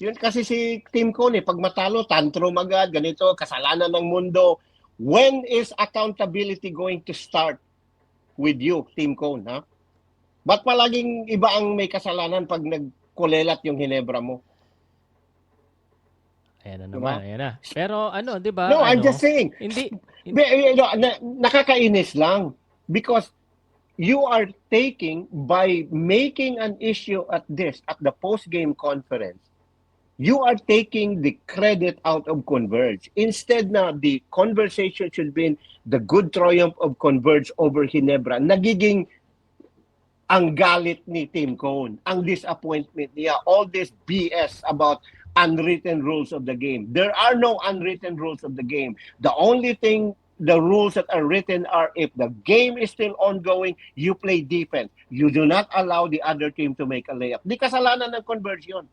Yun kasi si Team Cone, pag matalo, tantrum agad, ganito, kasalanan ng mundo. When is accountability going to start with you, Team Cone, ha? Ba't palaging iba ang may kasalanan pag nagkulelat yung Hinebra mo? Ayan na Diba? naman, ayan na. Pero ano, 'di ba? No, I'm just Ano, saying. hindi Nakakainis lang. Because you are taking, by making an issue at this, at the post-game conference, you are taking the credit out of Converge. Instead na the conversation should be the good triumph of Converge over Hinebra. Nagiging ang galit ni Tim Cone, ang disappointment niya, all this BS about unwritten rules of the game. There are no unwritten rules of the game. The only thing, the rules that are written are if the game is still ongoing, you play defense. You do not allow the other team to make a layup. Di kasalanan ng Converge yun.